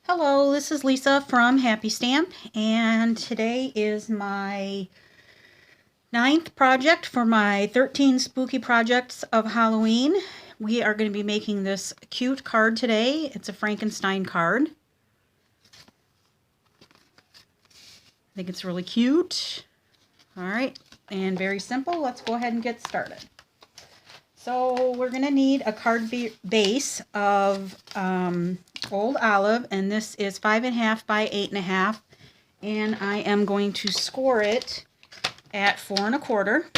Hello, this is Lisa from Happy Stamp, and today is my 9th project for my 13 spooky projects of Halloween. We are going to be making this cute card today. It's a Frankenstein card. I think it's really cute. Alright, and very simple. Let's go ahead and get started. So we're going to need a card base of Old Olive, and this is 5.5 by 8.5, and I am going to score it at 4 1/4. So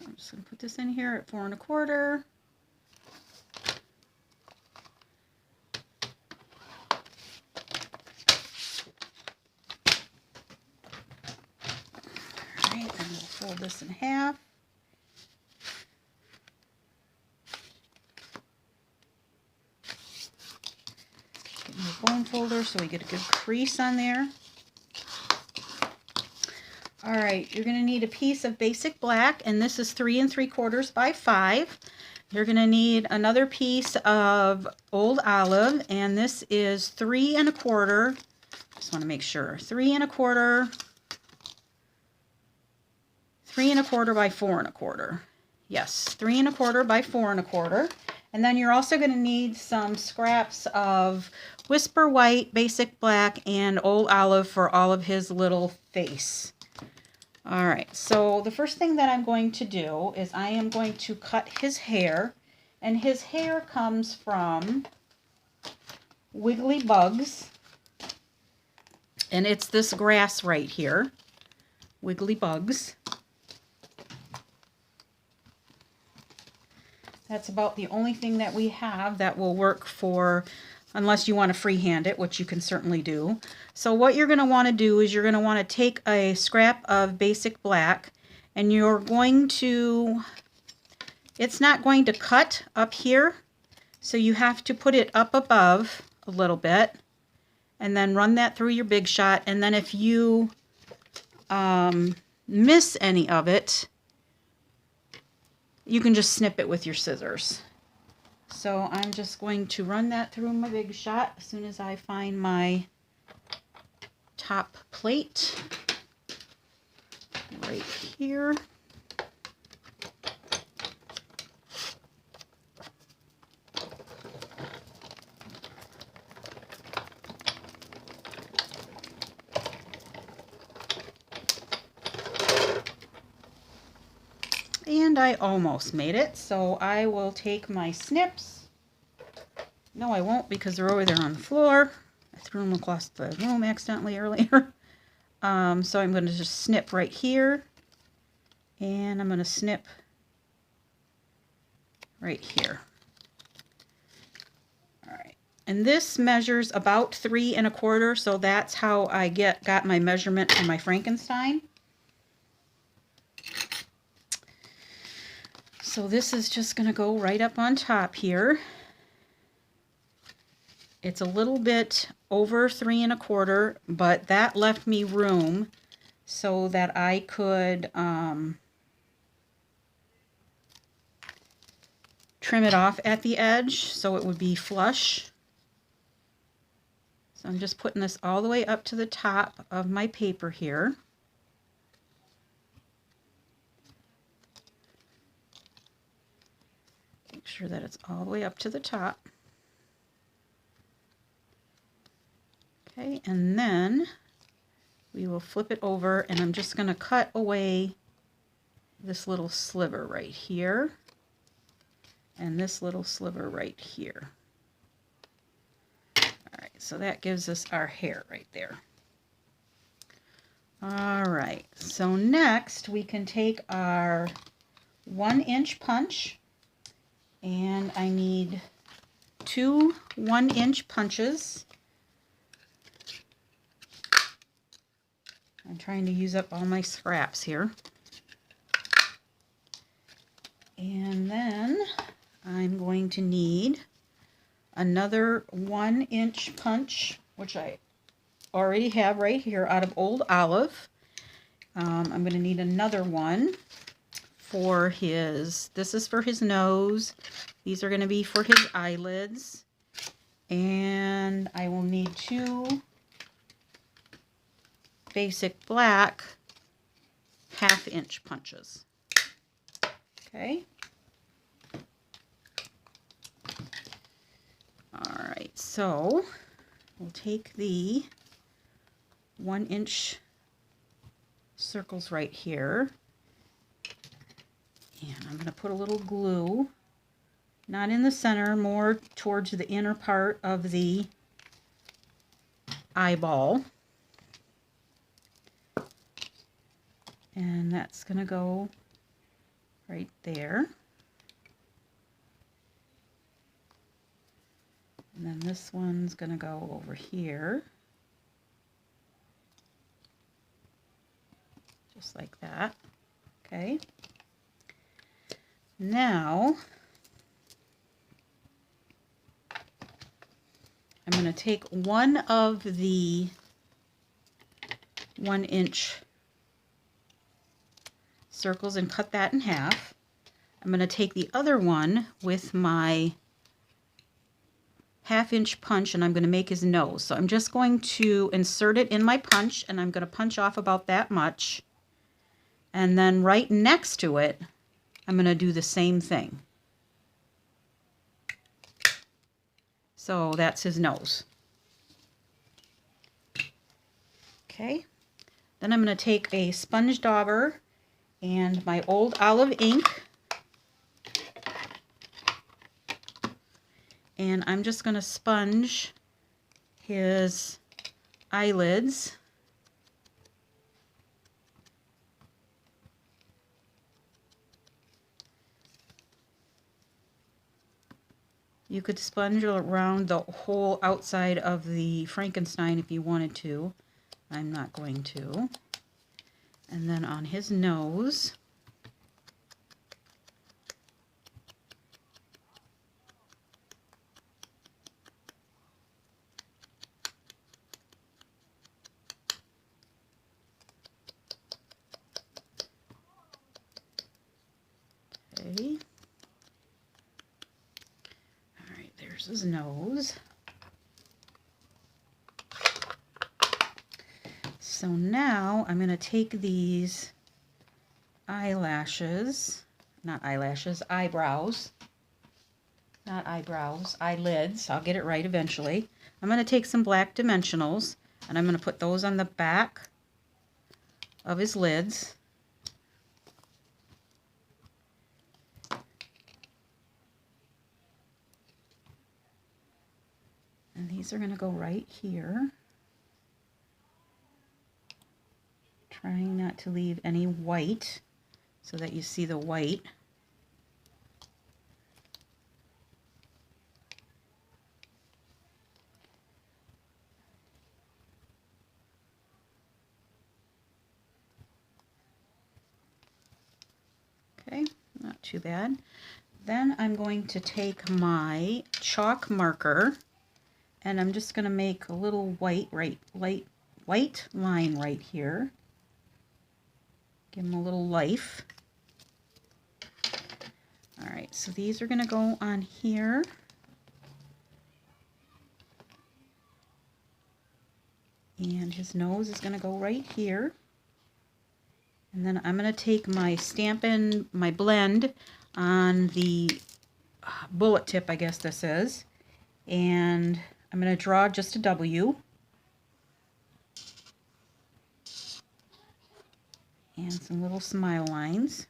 I'm just going to put this in here at 4 1/4. Alright, and we'll fold this in half. Get my bone folder so we get a good crease on there. Alright, you're going to need a piece of basic black, and this is 3 3/4 by 5. You're going to need another piece of Old Olive, and this is 3 1/4. Just want to make sure. 3 1/4. 3 1/4 by 4 1/4. Yes, 3 1/4 by 4 1/4. And then you're also going to need some scraps of Whisper White, Basic Black, and Old Olive for all of his little face. Alright, so the first thing that I'm going to do is I am going to cut his hair. And his hair comes from Wiggly Bugs. And it's this grass right here. Wiggly Bugs. That's about the only thing that we have that will work for, unless you want to freehand it, which you can certainly do. So what you're going to want to do is you're going to want to take a scrap of basic black, and you're going to, it's not going to cut up here, so you have to put it up above a little bit, and then run that through your Big Shot, and then if you miss any of it, you can just snip it with your scissors. So I'm just going to run that through my Big Shot as soon as I find my top plate right here. And I almost made it, so I will take my snips. No, I won't, because they're over there on the floor. I threw them across the room accidentally earlier. So I'm going to just snip right here, and I'm going to snip right here. Alright, and this measures about 3 1/4, so that's how I got my measurement for my Frankenstein. So this is just going to go right up on top here. It's a little bit over 3 1/4, but that left me room so that I could trim it off at the edge so it would be flush. So I'm just putting this all the way up to the top of my paper here. Make sure that it's all the way up to the top. Okay, and then we will flip it over, and I'm just going to cut away this little sliver right here and this little sliver right here. Alright, so that gives us our hair right there. Alright, so next we can take our 1-inch punch, and I need 2 1-inch punches. I'm trying to use up all my scraps here. And then I'm going to need another 1-inch punch, which I already have right here out of Old Olive. I'm going to need another one for his, this is for his nose These are going to be for his eyelids. And I will need 2 basic black 1/2 inch punches. Okay. All right, so we'll take the 1 inch circles right here. And I'm going to put a little glue, not in the center, more towards the inner part of the eyeball. And that's going to go right there. And then this one's going to go over here. Just like that. Okay. Now, I'm going to take one of the 1 inch circles and cut that in half. I'm going to take the other one with my 1/2 inch punch and I'm going to make his nose. So I'm just going to insert it in my punch and I'm going to punch off about that much. And then right next to it, I'm going to do the same thing. So that's his nose. Okay. Then I'm going to take a sponge dauber and my old olive ink. And I'm just going to sponge his eyelids. You could sponge around the whole outside of the Frankenstein if you wanted to. I'm not going to. And then on his nose, okay. All right, there's his nose. So now I'm going to take these eyelashes, not eyelashes, eyebrows, not eyebrows, eyelids. I'll get it right eventually. I'm going to take some black dimensionals and I'm going to put those on the back of his lids. And these are going to go right here. Trying not to leave any white so that you see the white. Okay, not too bad. Then I'm going to take my chalk marker and I'm just going to make a little white line right here. Give them a little life. All right, so these are going to go on here. And his nose is going to go right here. And then I'm going to take my Stampin', my blend on the bullet tip, I guess this is. And I'm going to draw just a W. And some little smile lines.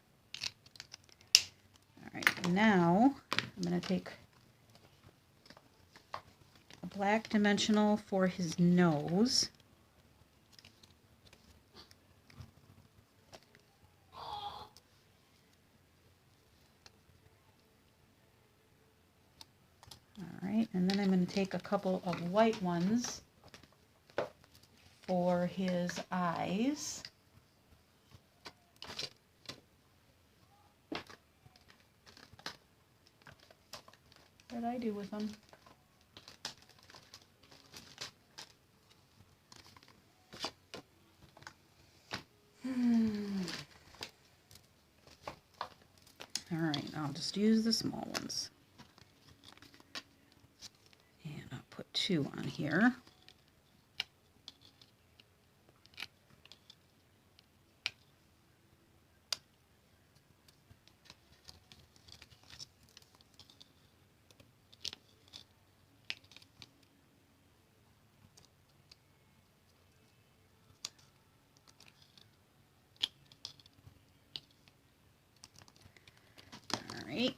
All right, now I'm going to take a black dimensional for his nose. All right, and then I'm going to take a couple of white ones for his eyes. What did I do with them? All right, I'll just use the small ones. 2 on here. All right.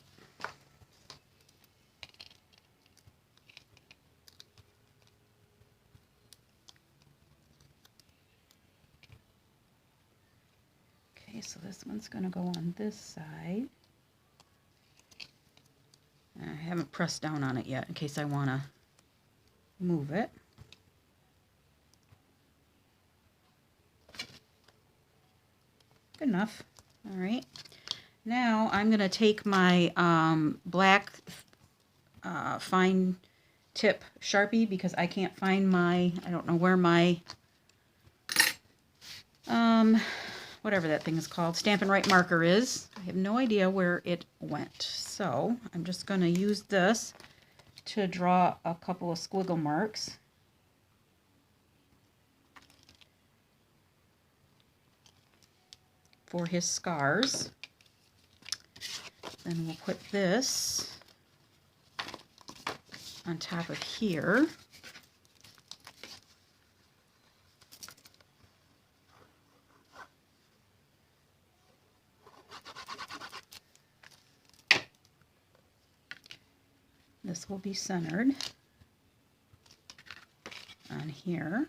Okay, so this one's going to go on this side. I haven't pressed down on it yet in case I want to move it. Good enough. All right. Now I'm going to take my black fine tip Sharpie because I can't find my, I don't know where my, whatever that thing is called, Stampin' Right marker is. I have no idea where it went. So I'm just going to use this to draw a couple of squiggle marks. For his scars. Then we'll put this on top of here. This will be centered on here.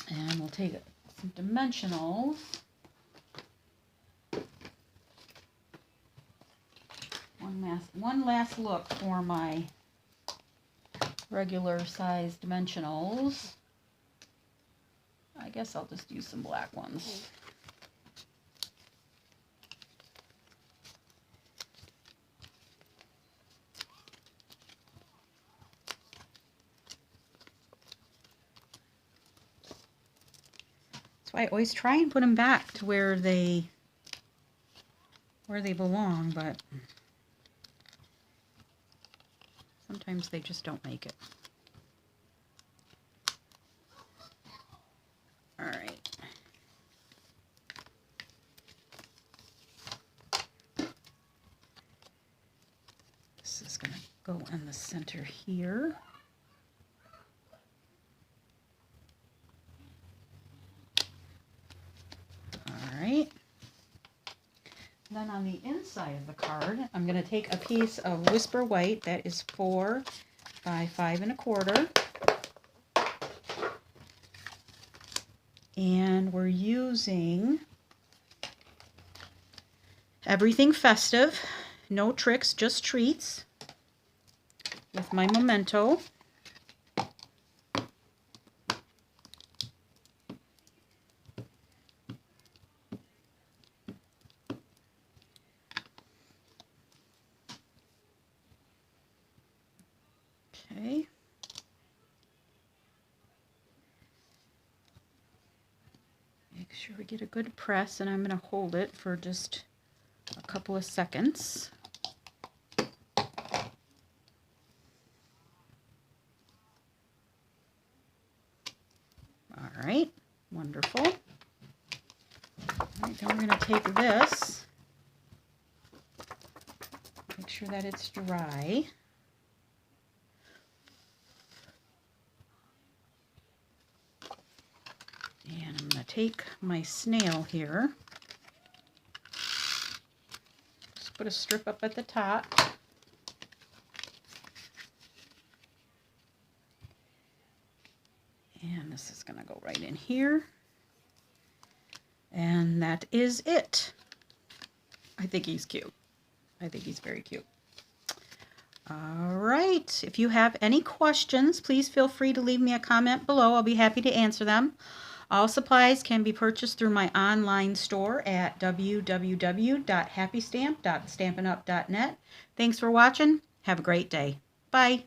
And we'll take some dimensionals. One last look for my regular size dimensionals. I guess I'll just use some black ones. So I always try and put them back to where they belong, but sometimes they just don't make it. All right. This is going to go in the center here. Then on the inside of the card, I'm going to take a piece of Whisper White that is 4 by 5 1/4. And we're using Everything Festive, no tricks, just treats, with my memento. Okay. Make sure we get a good press, and I'm going to hold it for just a couple of seconds. All right, wonderful. All right, then we're going to take this, make sure that it's dry. And I'm going to take my snail here, just put a strip up at the top. And this is going to go right in here. And that is it. I think he's cute. I think he's very cute. All right. If you have any questions, please feel free to leave me a comment below. I'll be happy to answer them. All supplies can be purchased through my online store at www.happystamp.stampinup.net. Thanks for watching. Have a great day. Bye.